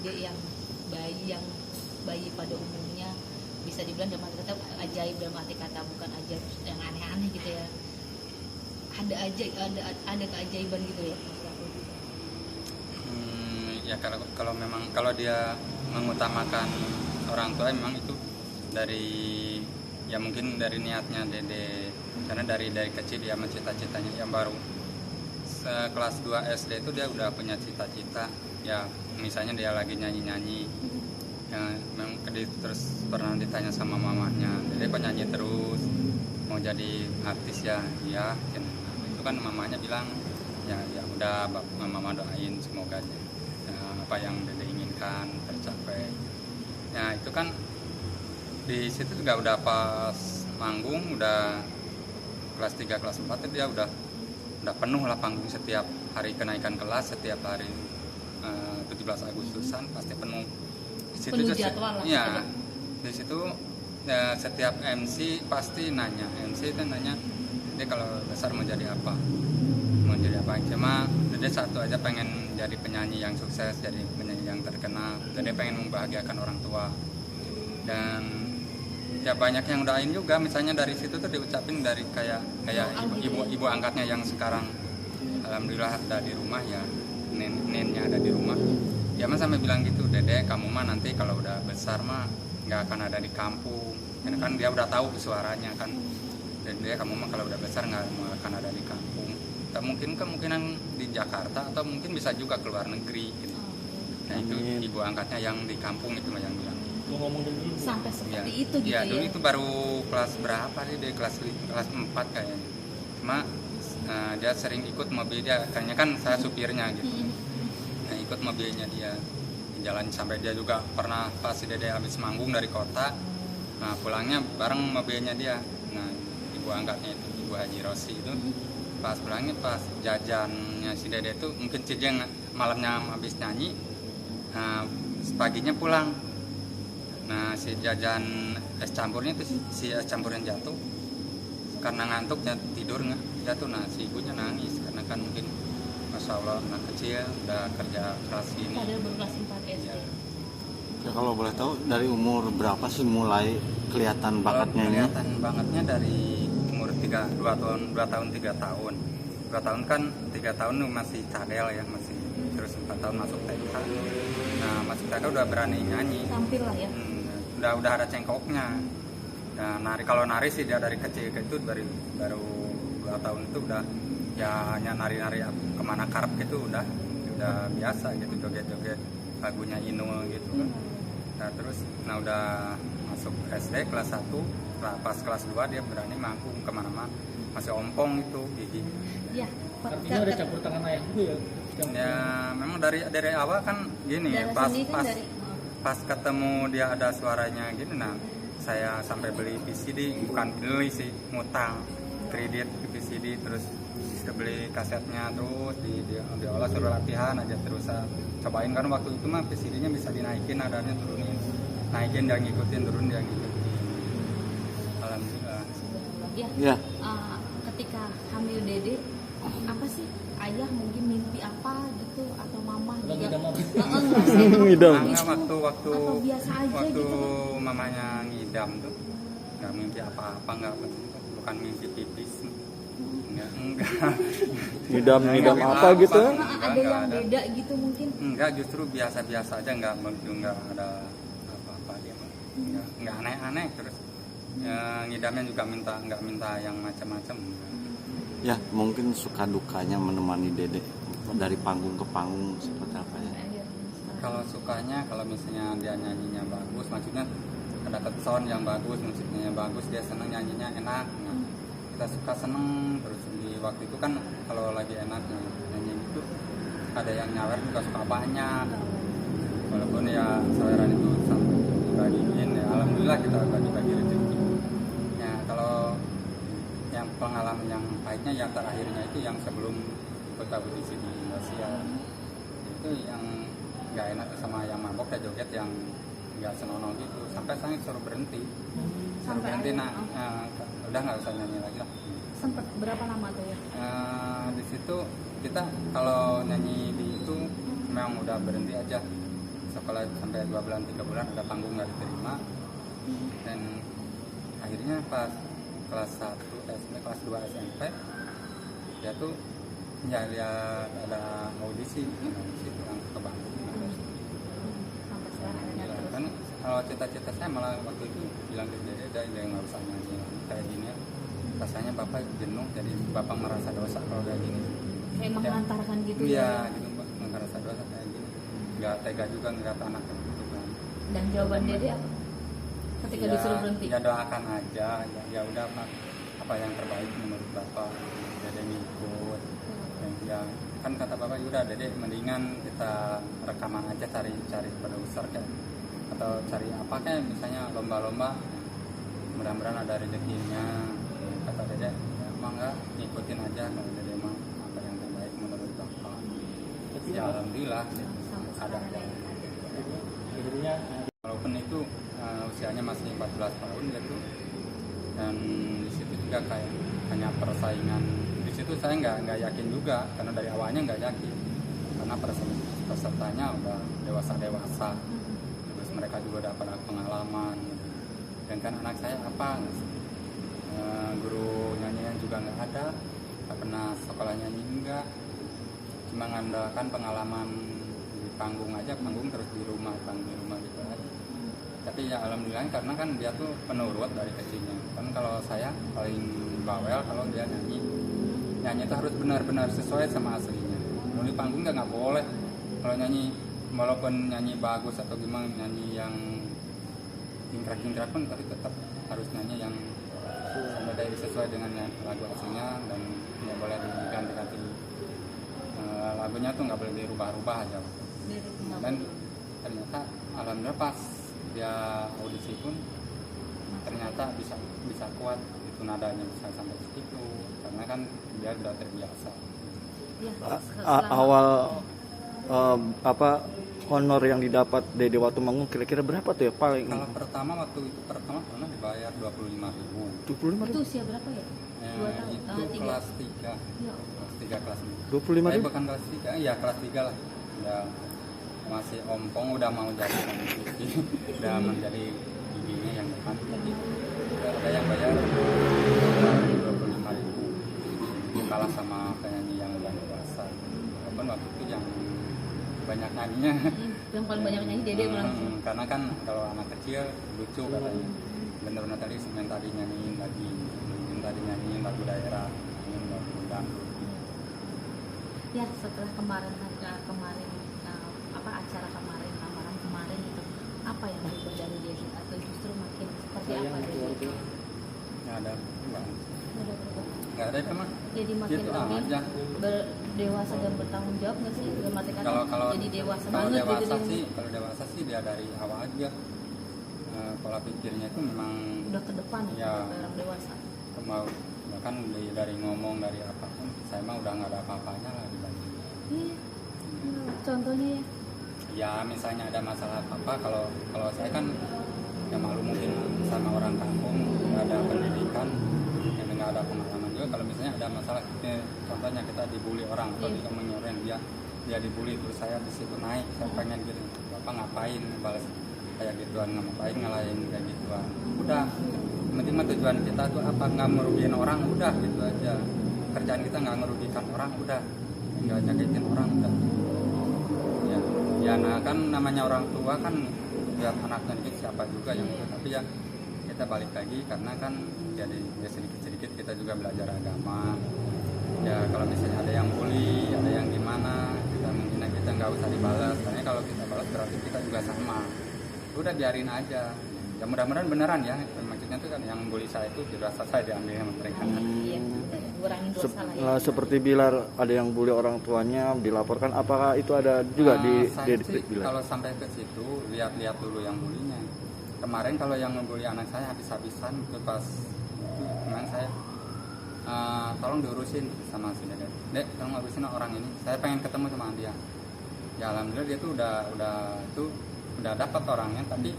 Dede yang bayi pada umumnya, bisa dibilang dalam arti kata ajaib, dalam arti kata bukan ajaib yang aneh-aneh gitu ya, ada keajaiban gitu ya. Ya kalau memang kalau dia mengutamakan orang tua, memang itu dari ya mungkin dari niatnya Dede, karena dari kecil dia cita-citanya yang baru kelas 2 SD itu dia udah punya cita-cita ya, misalnya dia lagi nyanyi ya, memang terus pernah ditanya sama mamanya, Dede penyanyi terus mau jadi artis ya, iya itu kan mamanya bilang ya udah mama doain semoga ya, apa yang Dede inginkan tercapai. Ya itu kan di situ juga udah pas manggung, udah kelas 3 kelas 4 itu dia udah penuh lah panggung, setiap hari kenaikan kelas, setiap hari 17 Agustusan pasti penuh. Di situ penuh jadwal lah. Ya, di situ ya, setiap MC pasti nanya, MC itu nanya dia kalau besar mau jadi apa, cuma dia satu aja, pengen jadi penyanyi yang sukses, jadi penyanyi yang terkenal, dia pengen membahagiakan orang tua. Dan ya banyak yang doain juga, misalnya dari situ tuh diucapin dari kayak ibu angkatnya yang sekarang alhamdulillah ada di rumah ya, neneknya ada di rumah. Dia mah sampai bilang gitu, Dede kamu mah nanti kalau udah besar mah nggak akan ada di kampung, karena kan dia udah tahu suaranya kan. Dede kamu mah kalau udah besar nggak akan ada di kampung, tak mungkin kemungkinan di Jakarta atau mungkin bisa juga keluar negeri gitu. Nah itu ibu angkatnya yang di kampung itu mah yang bilang sampai seperti itu gitu ya. Ya. Dulu itu baru kelas berapa sih, dari kelas 4 kayaknya. Cuma dia sering ikut mobil dia, kayaknya kan saya supirnya gitu. Nah, ikut mobilnya dia jalan sampai dia juga pernah pas Dede habis manggung dari kota. Nah, pulangnya bareng mobilnya dia. Nah, ibu angkatnya itu Ibu Haji Rosi itu pas pulangnya, pas jajannya si Dede itu mungkin cijeng malamnya habis nyanyi. Nah, paginya pulang. Nah si jajan es campurnya itu, si es campurnya jatuh karena ngantuknya tidur jatuh. Nah si ibunya nangis karena kan mungkin Masya Allah anak kecil udah kerja keras gini. Padahal baru kelas 4 SD. Ya, kalau boleh tahu dari umur berapa sih mulai kelihatan bakatnya ini? Kelihatan bangetnya dari umur 2 tahun 3 tahun. 2 tahun kan 3 tahun masih cadel ya, masih, terus 4 tahun masuk TK. Nah masuk TK udah berani nyanyi. Tampil lah ya. Udah ada cengkoknya. Nah, kalau nari sih dia dari kecil itu baru 2 tahun itu udah ya hanya nari-nari kemana karep gitu, udah biasa gitu, joget-joget lagunya Inul gitu kan. Nah terus udah masuk SD kelas 1, pas kelas 2 dia berani manggung kemana-mana, masih ompong itu gigi. Ya, artinya ada campur tangan ayah juga ya? Ya memang dari awal kan gini, pas ketemu dia ada suaranya gini, nah saya sampai beli VCD, bukan beli sih, ngutang kredit VCD, terus beli kasetnya, terus diolah suruh latihan aja terus cobain, kan waktu itu mah VCD-nya bisa dinaikin, adanya turunin, naikin dan ngikutin, turun dia ngikutin. Alhamdulillah. Ya. Ketika hamil Dede, apa sih ayah mungkin mimpi apa gitu, atau mama juga waktu atau biasa aja waktu gitu? mamanya ngidam tuh nggak mimpi apa-apa, bukan mimpi pipis, enggak ngidam apa gitu? Ada yang beda gitu mungkin? Enggak, justru biasa-biasa aja, enggak ada apa-apa dia, enggak aneh-aneh. Terus ngidamnya juga nggak minta yang macam-macam. Ya mungkin suka dukanya menemani Dede dari panggung ke panggung seperti apa ya? Kalau sukanya, kalau misalnya dia nyanyinya bagus, maksudnya ada sound yang bagus, musiknya yang bagus, dia senang nyanyinya enak. Nah, kita suka seneng. Terus di waktu itu kan kalau lagi enak nyanyi itu ada yang nyawer juga suka banyak. Walaupun ya saweran itu sampai dibagiin, ya alhamdulillah kita bagi-bagi rezeki. Ya kalau yang pengalaman yang pahitnya yang terakhirnya itu yang sebelum ikut audisi di Indonesia, itu yang nggak enak sama yang mabok dan joget yang nggak senonoh gitu, sampai saya suruh berhenti. Udah nggak usah nyanyi lagi lah. Sempet berapa lama tuh ya? Di situ kita kalau nyanyi di itu memang udah berhenti aja, sekolah sampai 2 bulan 3 bulan ada panggung nggak diterima, dan akhirnya pas kelas 1 SMP, kelas 2 SMP dia tuh ya lihat ada audisi pulang ke Bandung. Sampai sekarang ada Ya, terus. kan kalau cita-cita saya malah waktu itu bilang ke dia udah nggak usah nyanyi kayak gini ya. Rasanya bapak jenuh, jadi bapak merasa dosa kalau kayak gini. Kayak menghantarkan gitu Iya gitu mbak, merasa dosa kayak gini. Nggak tega juga ngeliat anak gitu kan. Dan jawaban Dede apa? Ketika Ya, disuruh berhenti. ya doakan aja, ya udah pak, apa yang terbaik menurut bapak, dede ngikut. Dan ya kan kata bapak, udah dede mendingan kita rekaman aja, cari produser kayak atau cari apa kayak misalnya lomba-lomba, mudah-mudahan ada rezekinya. Kata dede, ya emang nggak ngikutin aja kalau dede mah apa yang terbaik menurut bapak. Ya alhamdulillah Sampai ada. sekarang ada. Jadinya Walaupun itu usianya masih 14 tahun gitu, dan di situ juga kayak hanya persaingan. Di situ saya nggak yakin juga, karena dari awalnya nggak yakin, karena pesertanya udah dewasa, terus mereka juga udah pada pengalaman. Dan kan anak saya apa, guru nyanyian juga nggak ada, nggak pernah sekolah nyanyi enggak, cuma ngandalkan pengalaman di panggung aja, panggung terus di rumah gitu aja. Tapi ya alhamdulillah karena kan dia tuh penurut dari kecilnya. Kan kalau saya paling bawel kalau dia nyanyi itu harus benar-benar sesuai sama aslinya. Kalau di panggung nggak boleh. Kalau nyanyi walaupun nyanyi bagus atau gimana, nyanyi yang ingkrak-ingkrak pun tapi tetap harus nyanyi yang sampai sesuai dengan lagu aslinya, dan nggak boleh diganti-ganti. Lagunya tuh nggak boleh dirubah-rubah aja. Dan ternyata alhamdulillah pas dia audisi pun ternyata bisa kuat itu, nadanya bisa sampai segitu karena kan dia udah terbiasa. Ya, Awal honor yang didapat Dede waktu manggung kira-kira berapa tuh ya paling? Kalau waktu itu pertama pernah dibayar 25.000. 25 itu usia berapa ya? 2 tahun. Itu Tiga. kelas 3. Ya. Kelas 3 kelas 5. 25 ribu? Bukan kelas 3, iya kelas 3 lah. Udah masih ompong, udah mau jadi TV, udah menjadi giginya yang depan, jadi ada yang bayar 25.000. Kalah sama penyanyi yang udah dewasa. Walaupun waktu itu yang banyak nyanyinya. Yang paling banyak nyanyi Dede langsung. Karena kan kalau anak kecil lucu katanya. Bener-bener tadi nyanyiin lagu daerah, nyanyiin lagu dangdut. Ya, setelah kemarin acara kemarin, lamaran kemarin itu apa yang berubah dari Dede atau justru makin seperti apa Dede? Nggak ada perubahan. Udah berubah. Nggak ada itu mah. Jadi makin Gitu lebih aja. dewasa dan bertanggung jawab nggak sih? Dalam arti kata Kalau jadi dewasa kalau banget dewasa gitu. sih, kalau dewasa sih dia dari awal aja pola pikirnya itu memang Udah ke depan Ya. orang dewasa. mau bahkan dari ngomong dari apapun saya mah udah nggak ada apa-apanya lah dibanding. Iya. Contohnya ya. Ya misalnya ada masalah apa, kalau saya kan ya malu mungkin sama orang kampung, nggak ada pendidikan, yang nggak ada pengalaman juga. Kalau misalnya ada masalah, contohnya kita dibully orang atau Iya. kita menyoreng dia dibully, terus saya di situ naik, saya pengen gitu, bapak ngapain balas kayak gituan, ngapain ngalahin kayak gituan. Udah, yang penting mah tujuan kita tuh apa, nggak merugikan orang, udah gitu aja. Kerjaan kita nggak merugikan orang, udah, nggak nyakitin orang, udah. Ya nah kan namanya orang tua kan lihat anaknya dikit siapa juga yang itu, tapi ya kita balik lagi karena kan jadi ya sedikit kita juga belajar agama. Ya kalau misalnya ada yang bully, ada yang gimana, kita menghina, kita nggak usah dibalas, karena kalau kita balas berarti kita juga sama. Udah biarin aja. Ya mudah-mudahan beneran ya, maksudnya tuh kan yang bully saya itu dirasa saya diambil sama mereka. Iya, kurangin dosa lah ya. Seperti Bilar ada yang bully orang tuanya dilaporkan, apakah itu ada juga di saya Dede sih, Bilar? kalau sampai ke situ lihat dulu yang bulinya. Kemarin kalau yang membuli anak saya habis-habisan itu pas kemarin saya tolong diurusin sama si Dek, tolong urusin orang ini, saya pengen ketemu sama dia. Ya alhamdulillah dia tuh udah dapat orangnya, tapi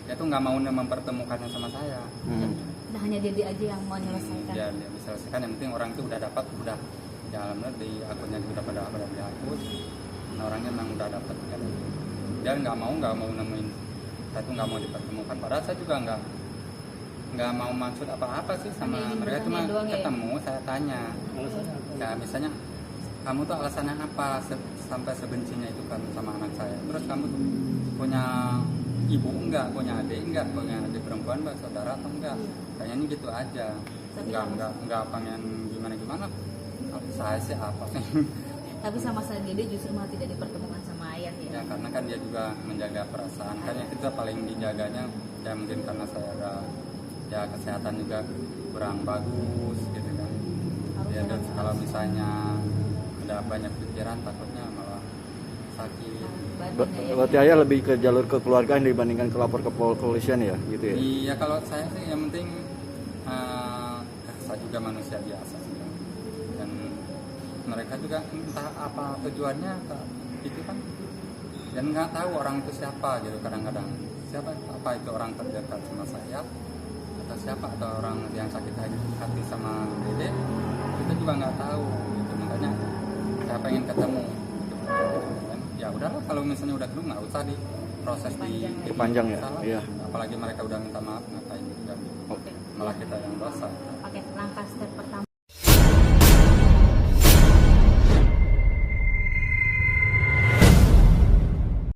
dia tuh nggak mau mempertemukannya sama saya. Nah, hanya Dede aja yang mau menyelesaikan. Ya dia diselesaikan, yang penting orang itu udah dapat, udah. Ya alhamdulillah di akunnya juga pada dihapus. Nah, orangnya memang udah dapat kan. dia nggak mau nemuin, saya tuh nggak mau dipertemukan. Padahal saya juga nggak mau maksud apa-apa sih sama Hanya ingin mereka, cuma bertanya doang ya? ketemu saya tanya Alasannya apa? ya misalnya kamu tuh alasannya apa sampai sebencinya itu kan sama anak saya, terus kamu tuh punya ibu enggak, punya adik enggak, punya adik perempuan enggak, saudara atau enggak, kayaknya gitu aja. Tapi Enggak pengen gimana saya sih apa sih. Tapi sama saya Dede justru malah tidak dipertemukan sama ayah ya. Ya karena kan dia juga menjaga perasaan, kan yang kita paling dijaganya ya mungkin karena saya ada ya kesehatan juga kurang bagus gitu kan ya, dan kalau misalnya ada banyak pikiran takutnya malah sakit. Batinnya ya. Berarti ayah lebih ke jalur kekeluargaan dibandingkan ke lapor ke polisian ya, gitu ya? Iya kalau saya sih yang penting saya juga manusia biasa sih kan. Dan mereka juga entah apa tujuannya itu kan, dan nggak tahu orang itu siapa gitu kadang-kadang, siapa apa itu orang terdekat sama saya atau siapa, atau orang yang sakit hati sama Dede, kita juga nggak tahu gitu. Makanya saya pengen ketemu gitu. Dan ya udahlah kalau misalnya udah ketemu nggak usah diproses Dipanjang ya? salah. Iya. Apalagi mereka udah minta maaf, ngapain juga Oke. malah kita yang dosa. Pakai langkah step pertama